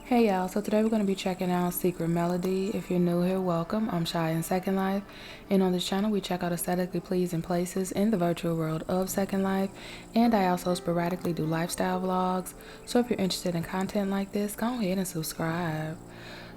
Hey y'all, so today we're going to be checking out Secret Melody. If you're new here, welcome. I'm Shy in Second Life, and on this channel we check out aesthetically pleasing places in the virtual world of Second Life, and I also sporadically do lifestyle vlogs. So if you're interested in content like this, go ahead and subscribe.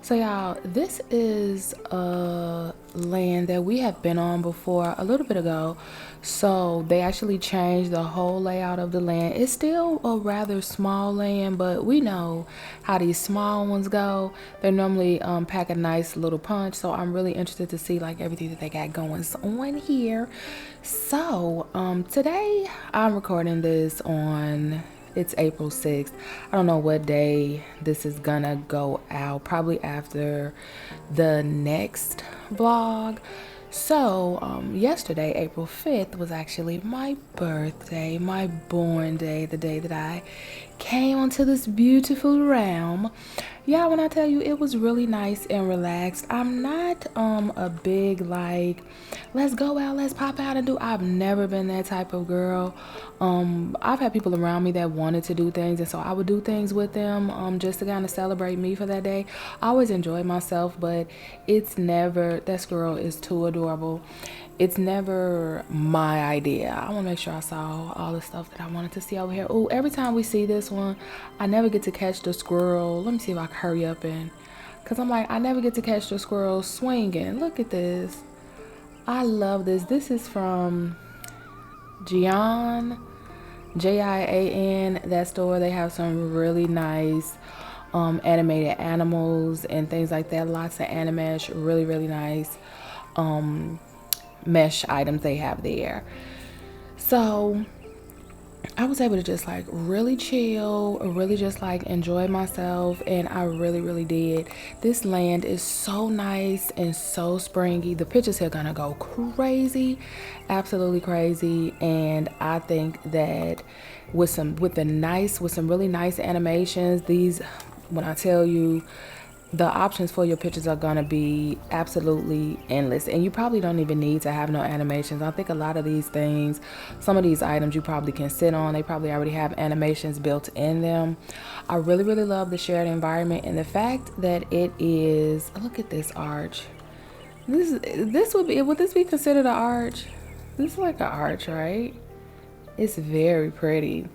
So y'all, this is a land that we have been on before a little bit ago. So they actually changed the whole layout of the land. It's still a rather small land, but we know how these small ones go. They normally pack a nice little punch. So I'm really interested to see like everything that they got going on here. So today I'm recording this on, it's April 6th. I don't know what day this is gonna go out, probably after the next vlog. So yesterday, April 5th, was actually my birthday, my born day, the day that I came onto this beautiful realm. Yeah, when I tell you it was really nice and relaxed. I'm not a big like let's go out, let's pop out and do. I've never been that type of girl. I've had people around me that wanted to do things, and so I would do things with them just to kind of celebrate me for that day. I always enjoy myself, but it's never, that squirrel is too adorable. It's never my idea. I want to make sure I saw all the stuff that I wanted to see over here. Oh, every time we see this one, I never get to catch the squirrel. Let me see if I can hurry up because I'm like, I never get to catch the squirrel swinging. Look at this. I love this. This is from Jian, Jian, that store. They have some really nice animated animals and things like that. Lots of animesh, really nice mesh items they have there. So I was able to just like really chill, really just like enjoy myself, and I really did. This land is so nice and so springy. The pictures here are gonna go crazy, absolutely crazy, and I think that with some really nice animations, these, when I tell you, the options for your pictures are gonna be absolutely endless, and you probably don't even need to have no animations. I think a lot of these things, some of these items you probably can sit on, they probably already have animations built in them. I really love the shared environment and the fact that it is, look at this arch. This would this be considered an arch? This is like an arch, right? It's very pretty.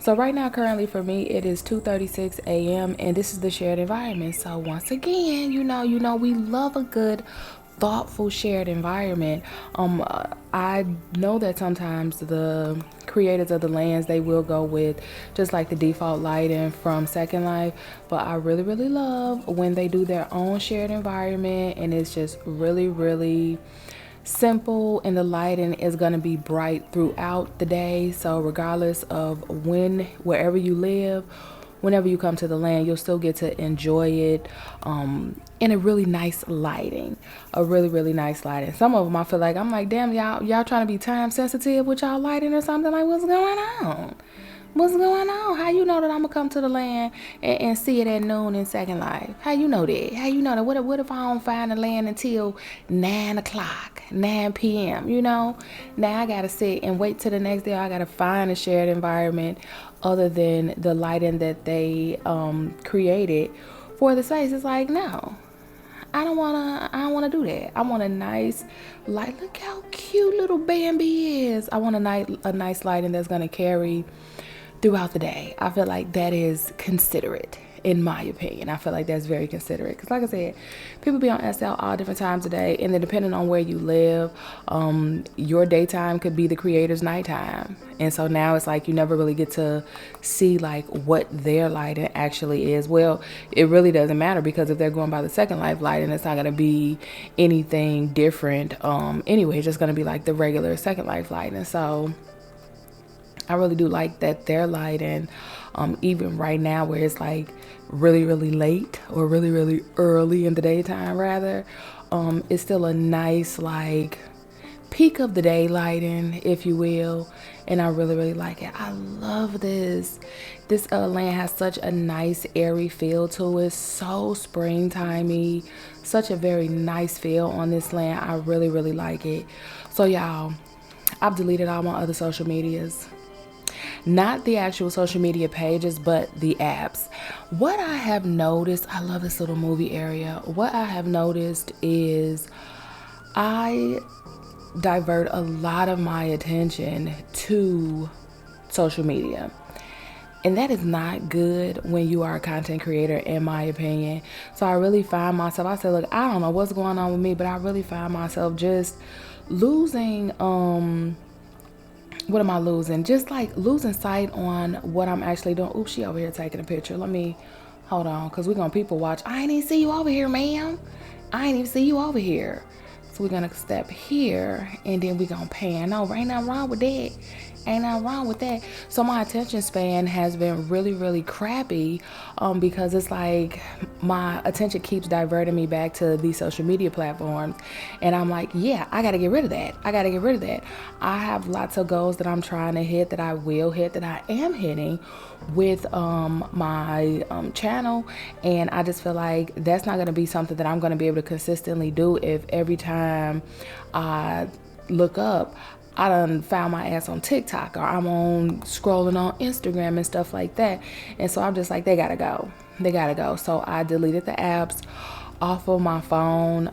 So right now, currently for me, it is 2:36 a.m. and this is the shared environment. So once again, you know, we love a good, thoughtful shared environment. I know that sometimes the creators of the lands, they will go with just like the default lighting from Second Life, but I really love when they do their own shared environment, and it's just really simple, and the lighting is going to be bright throughout the day. So regardless of wherever you live, whenever you come to the land, you'll still get to enjoy it in a really nice lighting, a really nice lighting. Some of them I feel like I'm like, damn, y'all trying to be time sensitive with y'all lighting or something. Like, what's going on? What's going on? How you know that I'm gonna come to the land and see it at noon in Second Life? How you know that? How you know that? What if I don't find the land until 9 o'clock, 9 p.m., you know? Now I gotta sit and wait till the next day. I gotta find a shared environment other than the lighting that they created for the space. It's like, no. I don't wanna do that. I want a nice light. Look how cute little Bambi is. I want a nice lighting that's gonna carry throughout the day. I feel like that is considerate, in my opinion. I feel like that's very considerate, because like I said, people be on SL all different times of day, and then depending on where you live, your daytime could be the creator's nighttime, and so now it's like you never really get to see like what their lighting actually is. Well, it really doesn't matter, because if they're going by the Second Life lighting, it's not going to be anything different anyway. It's just going to be like the regular Second Life lighting. So I really do like that their lighting, even right now where it's like really late or really early in the daytime rather, it's still a nice like peak of the day lighting, if you will, and I really like it. I love this. This land has such a nice airy feel to it, so springtimey, such a very nice feel on this land. I really like it. So y'all, I've deleted all my other social medias. not the actual social media pages, but the apps. What I have noticed, I love this little movie area. What I have noticed is I divert a lot of my attention to social media. And that is not good when you are a content creator, in my opinion. So I really find myself, I said, look, I don't know what's going on with me, but I really find myself just losing, what am I losing? Just like losing sight on what I'm actually doing. Oops, she over here taking a picture. Let me, hold on, because we're going to people watch. I ain't even see you over here, ma'am. I ain't even see you over here. So we're going to step here, and then we're going to pan over. Ain't nothing wrong with that. Ain't nothing wrong with that. So my attention span has been really, really crappy because it's like my attention keeps diverting me back to these social media platforms. And I'm like, yeah, I got to get rid of that. I got to get rid of that. I have lots of goals that I'm trying to hit, that I will hit, that I am hitting with my channel. And I just feel like that's not going to be something that I'm going to be able to consistently do if every time I look up, I done found my ass on TikTok, or I'm on scrolling on Instagram and stuff like that. And so I'm just like, they gotta go. They gotta go. So I deleted the apps off of my phone.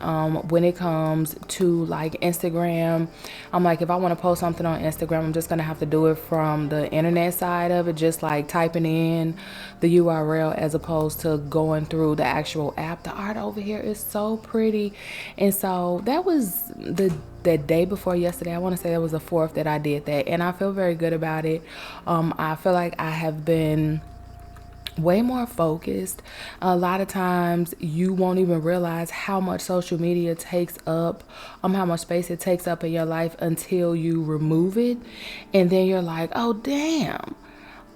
When it comes to like Instagram, I'm like, if I want to post something on Instagram, I'm just gonna have to do it from the internet side of it, just like typing in the URL as opposed to going through the actual app. The art over here is so pretty. And so that was the day before yesterday. I want to say that was the 4th that I did that, and I feel very good about it. I feel like I have been way more focused. A lot of times you won't even realize how much social media takes up, how much space it takes up in your life until you remove it, and then you're like, oh damn,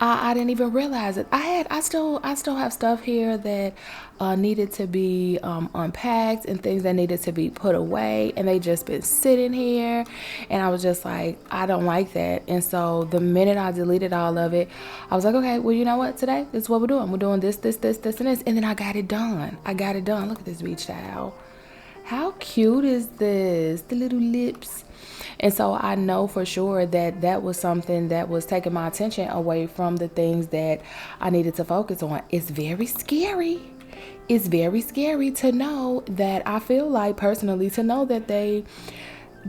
I didn't even realize it. I still have stuff here that needed to be unpacked, and things that needed to be put away, and they just been sitting here, and I was just like, I don't like that. And so the minute I deleted all of it, I was like, okay, well, you know what, today this is what we're doing. We're doing this, and this, and then I got it done. Look at this beach towel. How cute is this? The little lips. And so I know for sure that that was something that was taking my attention away from the things that I needed to focus on. It's very scary. It's very scary to know that, I feel like personally, to know that they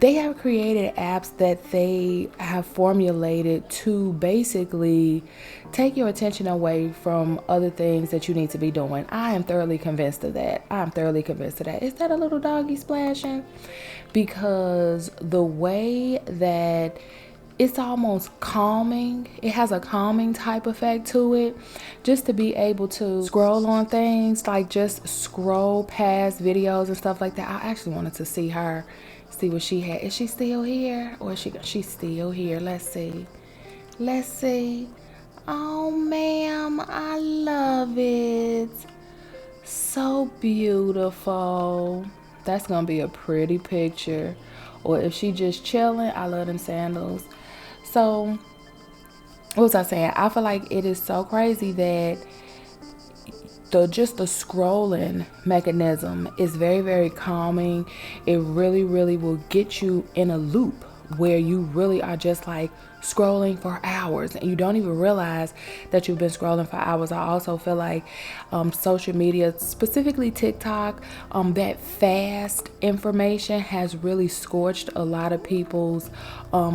have created apps that they have formulated to basically take your attention away from other things that you need to be doing. I am thoroughly convinced of that. Is that a little doggy splashing? Because the way that it's almost calming, it has a calming type effect to it, just to be able to scroll on things, like just scroll past videos and stuff like that. I actually wanted to see her, see what she had. Is she still here, or is she's still here? Let's see. Oh ma'am, I love it. So beautiful. That's gonna be a pretty picture. Or if she just chilling, I love them sandals. So what was I saying? I feel like it is so crazy that the scrolling mechanism is very, very calming. It really, really will get you in a loop where you really are just like scrolling for hours, and you don't even realize that you've been scrolling for hours. I also feel like social media, specifically TikTok, that fast information has really scorched a lot of people's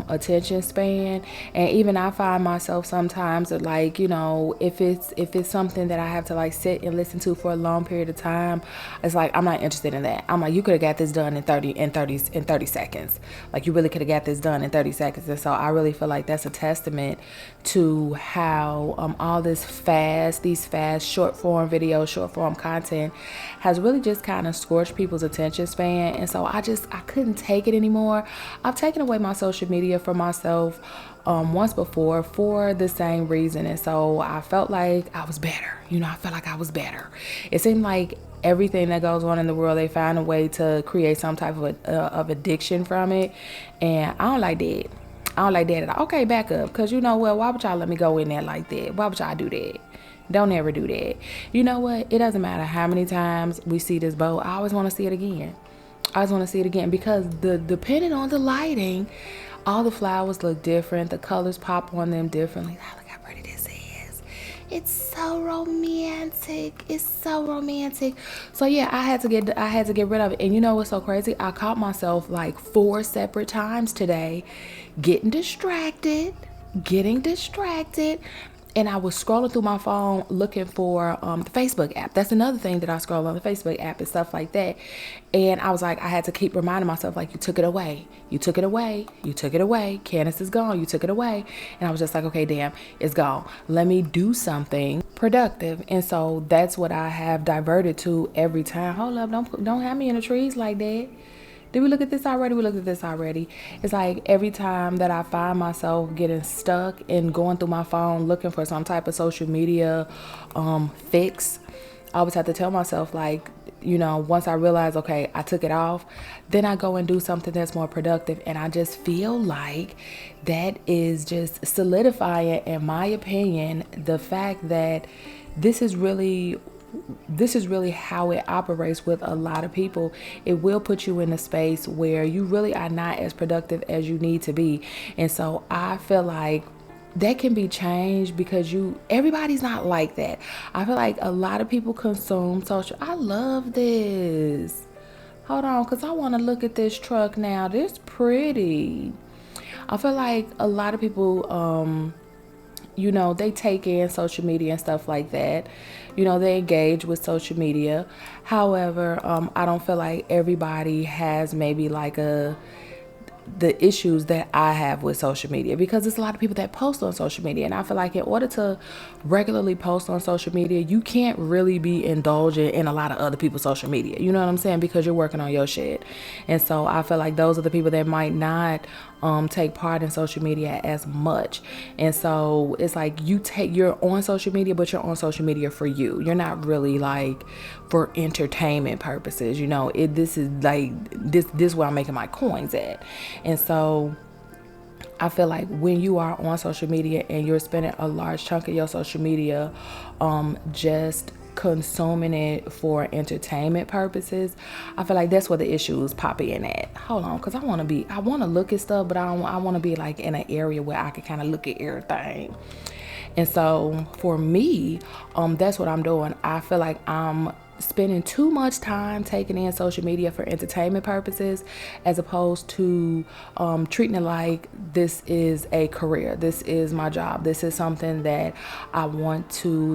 attention span. And even I find myself sometimes like, you know, if it's something that I have to like sit and listen to for a long period of time, it's like, I'm not interested in that. I'm like, you could have got this done in 30 seconds. Like, you really could have got this done in 30 seconds. And so I really feel like that's a testament to how all these fast short form videos, short form content has really just kind of scorched people's attention span. And so I couldn't take it anymore. I've taken away my social media for myself once before for the same reason. And so I felt like I was better. I felt like I was better. It seemed like everything that goes on in the world, they find a way to create some type of addiction from it. And I don't like that. At all. Okay, back up. Because you know what? Why would y'all let me go in there like that? Why would y'all do that? Don't ever do that. You know what? It doesn't matter how many times we see this boat. I always want to see it again. Because depending on the lighting, all the flowers look different. The colors pop on them differently. Look It's so romantic. It's so romantic. So yeah, I had to get rid of it. And you know what's so crazy? I caught myself like 4 separate times today getting distracted, and I was scrolling through my phone looking for the Facebook app. That's another thing that I scroll on, the Facebook app and stuff like that. And I was like, I had to keep reminding myself, like, you took it away. You took it away. You took it away. Candace is gone. You took it away. And I was just like, okay, damn, it's gone. Let me do something productive. And so that's what I have diverted to every time. Hold up, don't have me in the trees like that. Did we look at this already? We looked at this already. It's like every time that I find myself getting stuck and going through my phone looking for some type of social media fix, I always have to tell myself, like, you know, once I realize, okay, I took it off, then I go and do something that's more productive. And I just feel like that is just solidifying, in my opinion, the fact that this is really how it operates with a lot of people. It will put you in a space where you really are not as productive as you need to be. And so I feel like that can be changed, because everybody's not like that. I feel like a lot of people consume social. I love this. Hold on, because I want to look at this truck now. This pretty. I feel like a lot of people you know, they take in social media and stuff like that. You know, they engage with social media. However, I don't feel like everybody has maybe like the issues that I have with social media, because there's a lot of people that post on social media, and I feel like in order to regularly post on social media, you can't really be indulging in a lot of other people's social media, you know what I'm saying, because you're working on your shit. And so I feel like those are the people that might not take part in social media as much. And so it's like you're on social media, but you're on social media for you. You're not really like for entertainment purposes, you know. This is like this where I'm making my coins at. And so I feel like when you are on social media and you're spending a large chunk of your social media just consuming it for entertainment purposes, I feel like that's where the issues pop in at. Hold on, because I want to look at stuff, but I want to be like in an area where I can kind of look at everything. And so for me, that's what I'm doing. I feel like I'm spending too much time taking in social media for entertainment purposes, as opposed to treating it like this is a career. This is my job. This is something that I want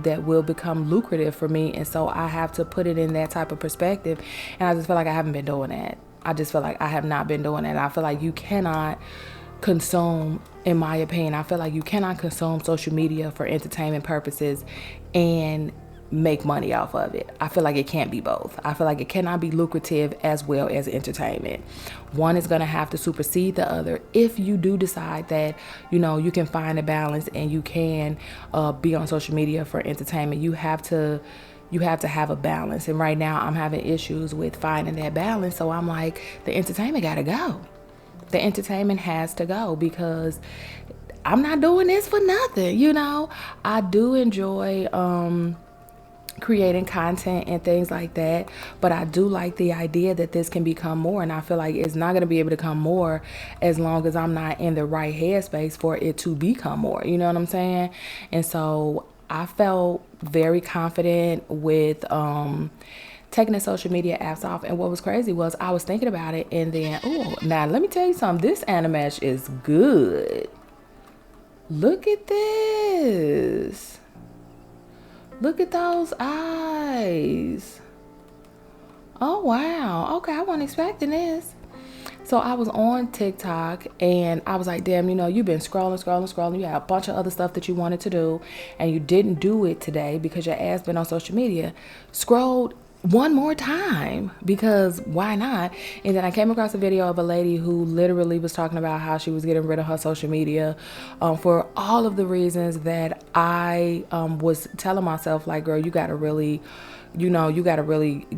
that will become lucrative for me. And so I have to put it in that type of perspective. And I just feel like I haven't been doing that. I just feel like I have not been doing that. I feel like you cannot consume, in my opinion, I feel like you cannot consume social media for entertainment purposes and make money off of it. I feel like it can't be both. I feel like it cannot be lucrative as well as entertainment. One is going to have to supersede the other. If you do decide that, you know, you can find a balance and you can be on social media for entertainment, you have to have a balance. And right now I'm having issues with finding that balance. So I'm like, the entertainment got to go. The entertainment has to go, because I'm not doing this for nothing. You know, I do enjoy creating content and things like that, but I do like the idea that this can become more, and I feel like it's not going to be able to come more as long as I'm not in the right headspace for it to become more, you know what I'm saying? And so I felt very confident with taking the social media apps off. And what was crazy was I was thinking about it, and then now let me tell you something, this animesh is good. Look at this. Look at those eyes. Oh, wow. Okay, I wasn't expecting this. So I was on TikTok and I was like, damn, you know, you've been scrolling. You had a bunch of other stuff that you wanted to do and you didn't do it today because your ass been on social media. Scrolled one more time, because why not? And then I came across a video of a lady who literally was talking about how she was getting rid of her social media for all of the reasons that I was telling myself, like, girl, you gotta really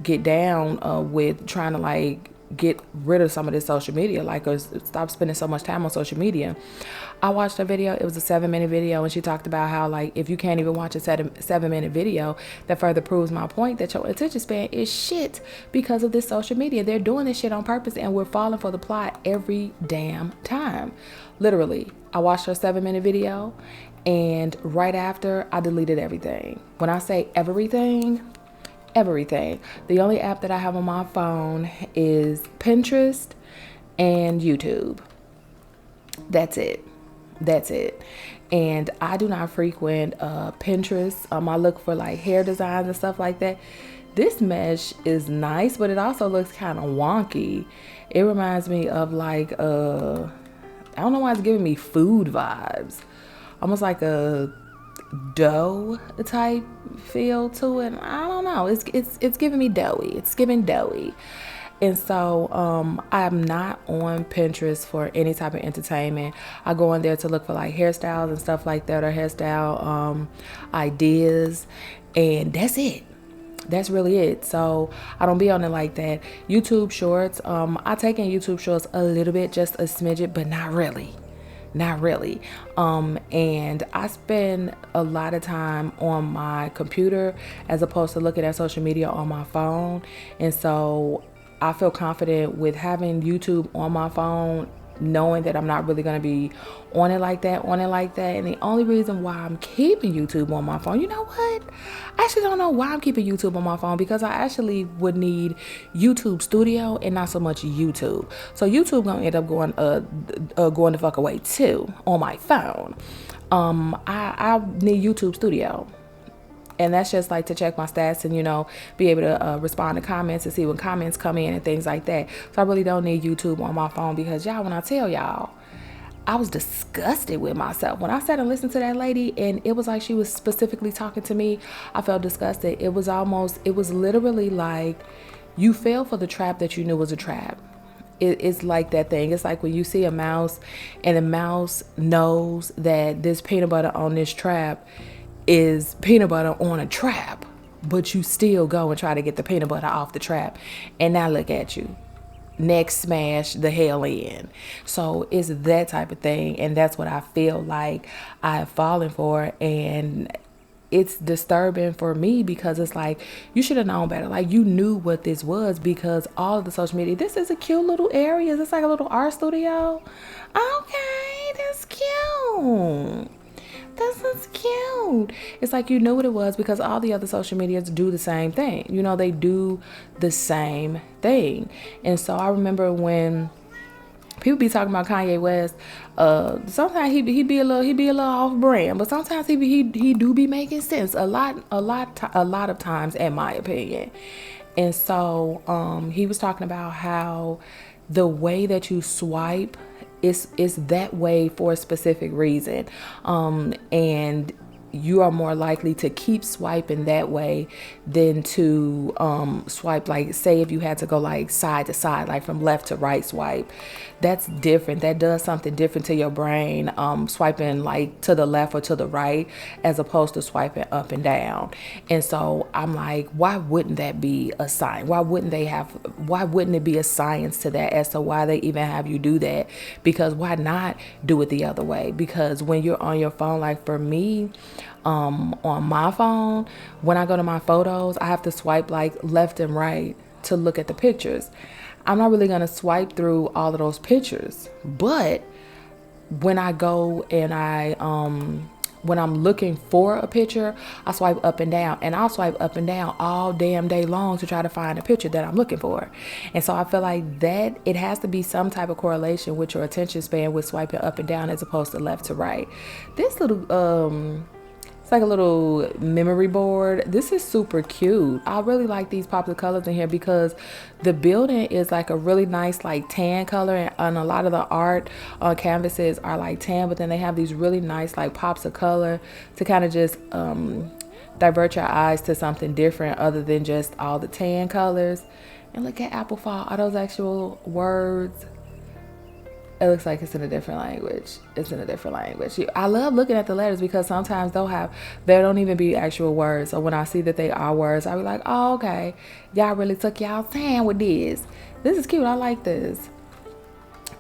get down with trying to like get rid of some of this social media, like, or stop spending so much time on social media. I watched a video. It was a 7-minute video, and she talked about how, like, if you can't even watch a 7-minute video, that further proves my point that your attention span is shit because of this social media. They're doing this shit on purpose, and we're falling for the plot every damn time. Literally, I watched her 7-minute video, And right after, I deleted everything. When I say everything, everything. The only app that I have on my phone is Pinterest and YouTube. That's it. That's it. And I do not frequent Pinterest. I look for like hair designs and stuff like that. This mesh is nice, but it also looks kind of wonky. It reminds me of like I don't know why it's giving me food vibes. Almost like a dough type feel to it. I don't know. It's giving me doughy. It's giving doughy. And so I'm not on Pinterest for any type of entertainment. I go on there to look for like hairstyles and stuff like that, or hairstyle ideas, and that's it. That's really it. So I don't be on it like that. YouTube shorts, I take in YouTube shorts a little bit, just a smidget, but not really. Not really. And I spend a lot of time on my computer as opposed to looking at social media on my phone. And so I feel confident with having YouTube on my phone, knowing that I'm not really going to be on it like that. And the only reason why I'm keeping YouTube on my phone, you know what? I actually don't know why I'm keeping YouTube on my phone, because I actually would need YouTube Studio and not so much YouTube. So YouTube gonna end up going the fuck away too on my phone. I need YouTube Studio. And that's just like to check my stats and, be able to respond to comments and see when comments come in and things like that. So I really don't need YouTube on my phone, because y'all, when I tell y'all, I was disgusted with myself. When I sat and listened to that lady and it was like she was specifically talking to me, I felt disgusted. It was literally like you fell for the trap that you knew was a trap. It's like that thing. It's like when you see a mouse and the mouse knows that this peanut butter on this trap is peanut butter on a trap, but you still go and try to get the peanut butter off the trap. And now look at you. Neck smash the hell in. So it's that type of thing. And that's what I feel like I have fallen for. And it's disturbing for me, because it's like, you should have known better. Like, you knew what this was, because all of the social media, this is a cute little area. It's like a little art studio. Okay, that's cute. This is cute. It's like you knew what it was, because all the other social medias do the same thing. They do the same thing. And so I remember when people be talking about Kanye West, sometimes he be a little off brand, but sometimes he do be making sense a lot of times, in my opinion. And so he was talking about how the way that you swipe is that way for a specific reason, and you are more likely to keep swiping that way than to swipe, like, say if you had to go like side to side, like from left to right swipe. That's different. That does something different to your brain, swiping like to the left or to the right, as opposed to swiping up and down. And so I'm like, why wouldn't that be a sign? Why wouldn't it be a science to that as to why they even have you do that? Because why not do it the other way? Because when you're on your phone, like for me, on my phone, when I go to my photos, I have to swipe like left and right to look at the pictures. I'm not really going to swipe through all of those pictures. But when I go and when I'm looking for a picture, I swipe up and down, and I'll swipe up and down all damn day long to try to find a picture that I'm looking for. And so I feel like that it has to be some type of correlation with your attention span with swiping up and down as opposed to left to right. This little, it's like a little memory board. This is super cute. I really like these popular colors in here, because the building is like a really nice like tan color, and a lot of the art on canvases are like tan, but then they have these really nice like pops of color to kind of just divert your eyes to something different other than just all the tan colors. And look at Apple Fall. Are those actual words? It looks like it's in a different language. It's in a different language. I love looking at the letters, because sometimes they don't even be actual words. So when I see that they are words, I'll be like, oh, okay. Y'all really took y'all time with this. This is cute. I like this.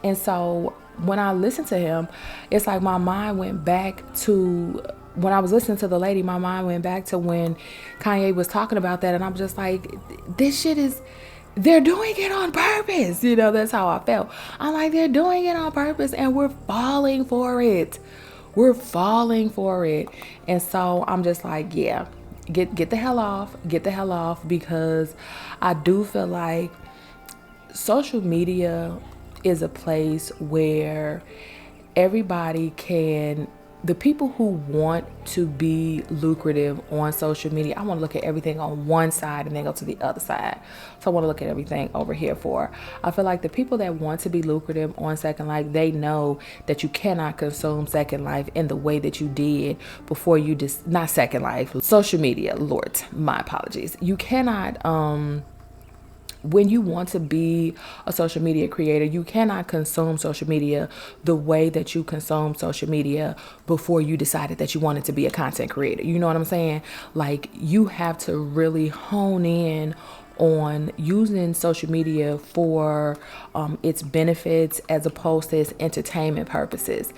And so when I listened to him, it's like my mind went back to, when I was listening to the lady, my mind went back to when Kanye was talking about that. And I'm just like, this shit is... they're doing it on purpose. That's how I felt. I'm like, they're doing it on purpose, and we're falling for it. we're falling for it. And so I'm just like, yeah, get the hell off, because I do feel like social media is a place where everybody can, the people who want to be lucrative on social media, I want to look at everything on one side and then go to the other side. So I want to look at everything over here for. I feel like the people that want to be lucrative on Second Life, they know that you cannot consume Second Life in the way that you did before you just, not Second Life, social media, Lord, my apologies. You cannot, when you want to be a social media creator, you cannot consume social media the way that you consume social media before you decided that you wanted to be a content creator. You know what I'm saying? Like, you have to really hone in on using social media for its benefits as opposed to its entertainment purposes.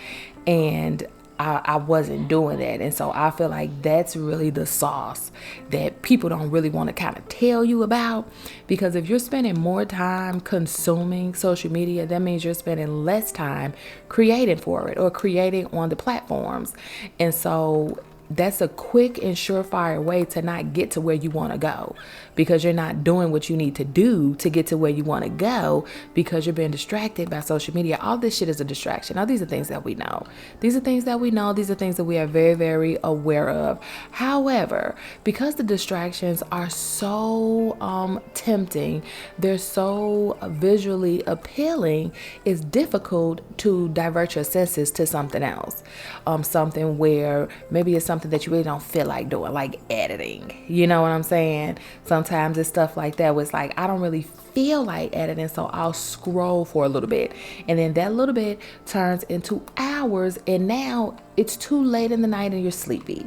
And I wasn't doing that. And so I feel like that's really the sauce that people don't really want to kind of tell you about. Because if you're spending more time consuming social media, that means you're spending less time creating for it or creating on the platforms. And so that's a quick and surefire way to not get to where you want to go, because you're not doing what you need to do to get to where you want to go, because you're being distracted by social media. All this shit is a distraction. Now, these are things that we know. These are things that we know. These are things that we are very, very aware of. However, because the distractions are so tempting, they're so visually appealing, it's difficult to divert your senses to something else. Something where maybe it's something that you really don't feel like doing, like editing. You know what I'm saying? Sometimes it's stuff like that where it's like, I don't really feel like editing, so I'll scroll for a little bit. And then that little bit turns into hours, and now it's too late in the night and you're sleepy.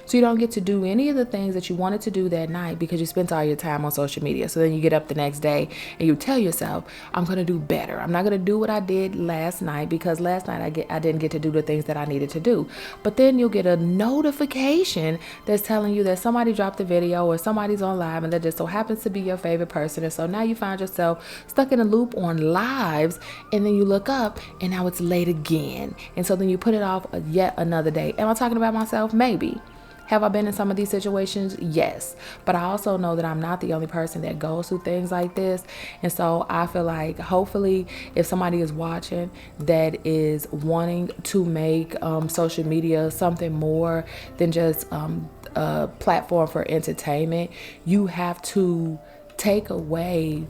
So you don't get to do any of the things that you wanted to do that night because you spent all your time on social media. So then you get up the next day and you tell yourself, I'm going to do better. I'm not going to do what I did last night because last night I didn't get to do the things that I needed to do. But then you'll get a notification that's telling you that somebody dropped a video or somebody's on live, and that just so happens to be your favorite person. And so now you find yourself stuck in a loop on lives, and then you look up and now it's late again. And so then you put it off yet another day. Am I talking about myself? Maybe. Have I been in some of these situations? Yes. But I also know that I'm not the only person that goes through things like this. And so I feel like hopefully if somebody is watching that is wanting to make social media something more than just a platform for entertainment, you have to take away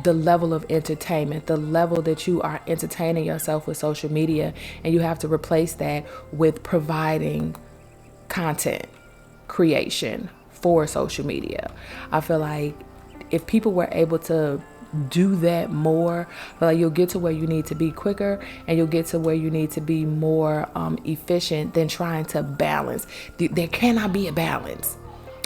the level of entertainment, the level that you are entertaining yourself with social media, and you have to replace that with providing content creation for social media. I feel like if people were able to do that more, I feel like you'll get to where you need to be quicker, and you'll get to where you need to be more efficient than trying to balance. There cannot be a balance.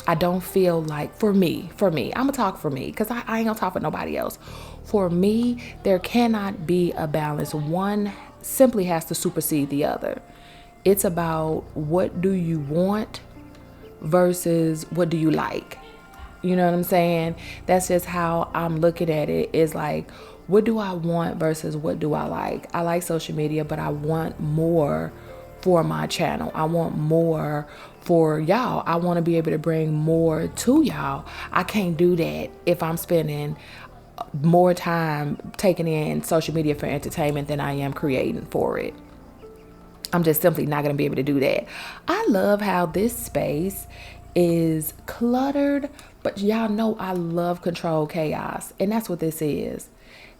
I don't feel like, for me, I'm gonna talk for me because I ain't gonna talk for nobody else. For me, there cannot be a balance. One simply has to supersede the other. It's about what do you want versus what do you like. You know what I'm saying? That's just how I'm looking at it. It's like, what do I want versus what do I like? I like social media, but I want more for my channel. I want more for y'all. I want to be able to bring more to y'all. I can't do that if I'm spending more time taking in social media for entertainment than I am creating for it. I'm just simply not going to be able to do that. I love how this space is cluttered, but y'all know I love controlled chaos, and that's what this is.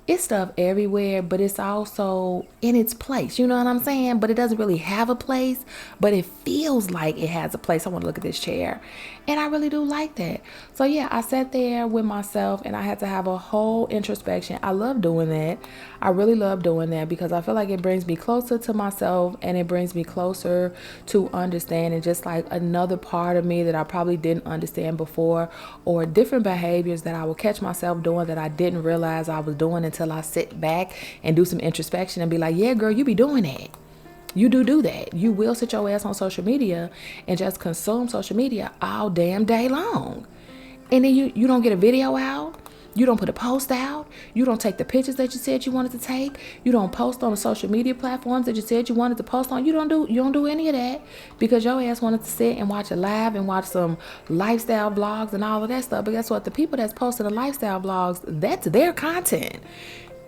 It's stuff everywhere, but it's also in its place. You know what I'm saying? But it doesn't really have a place, but it feels like it has a place. I want to look at this chair, and I really do like that. So yeah, I sat there with myself and I had to have a whole introspection. I love doing that. I really love doing that because I feel like it brings me closer to myself, and it brings me closer to understanding just like another part of me that I probably didn't understand before, or different behaviors that I will catch myself doing that I didn't realize I was doing until I sit back and do some introspection and be like, yeah, girl, you be doing that. You do that. You will sit your ass on social media and just consume social media all damn day long. And then you don't get a video out. You don't put a post out. You don't take the pictures that you said you wanted to take. You don't post on the social media platforms that you said you wanted to post on. You don't do any of that because your ass wanted to sit and watch a live and watch some lifestyle vlogs and all of that stuff. But guess what? The people that's posting the lifestyle vlogs, that's their content.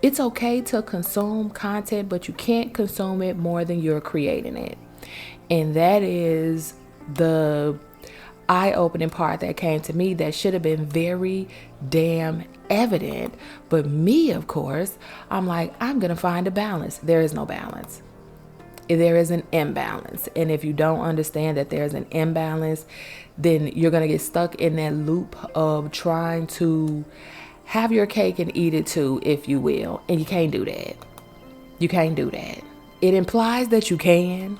It's okay to consume content, but you can't consume it more than you're creating it. And that is the eye-opening part that came to me that should have been very damn evident. But me, of course, I'm like, I'm going to find a balance. There is no balance. There is an imbalance. And if you don't understand that there's an imbalance, then you're going to get stuck in that loop of trying to have your cake and eat it too, if you will. And you can't do that. You can't do that. It implies that you can,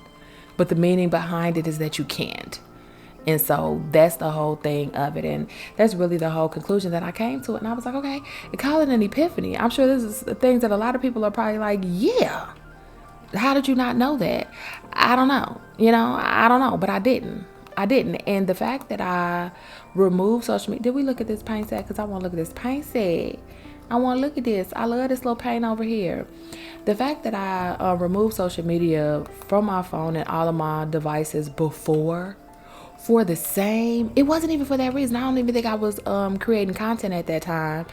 but the meaning behind it is that you can't. And so that's the whole thing of it. And that's really the whole conclusion that I came to. And I was like, okay, call it an epiphany. I'm sure this is the things that a lot of people are probably like, yeah, how did you not know that? I don't know. I don't know, but I didn't. And the fact that I removed social media. Did we look at this paint set? Because I want to look at this paint set. I want to look at this. I love this little paint over here. The fact that I removed social media from my phone and all of my devices before for the same, it wasn't even for that reason. I don't even think I was creating content at that time.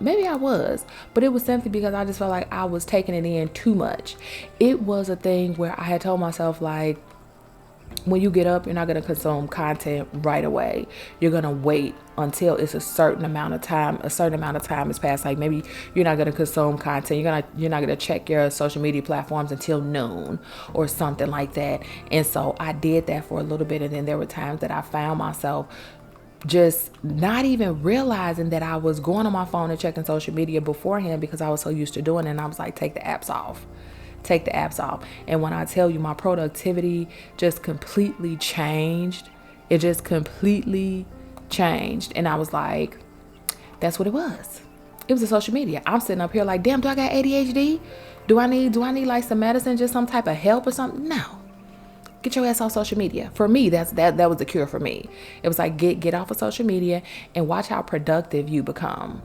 Maybe I was, but it was simply because I just felt like I was taking it in too much. It was a thing where I had told myself, like, when you get up, you're not going to consume content right away. You're going to wait until it's a certain amount of time has passed. Like maybe you're not going to consume content. You're not going to check your social media platforms until noon or something like that. And so I did that for a little bit. And then there were times that I found myself just not even realizing that I was going on my phone and checking social media beforehand because I was so used to doing it. And I was like, take the apps off. And when I tell you my productivity just completely changed, it just completely changed. And I was like, that's what it was. It was the social media. I'm sitting up here like, damn, do I got ADHD? Do I need like some medicine, just some type of help or something? No. Get your ass off social media. For me, that was the cure for me. It was like, get off of social media and watch how productive you become.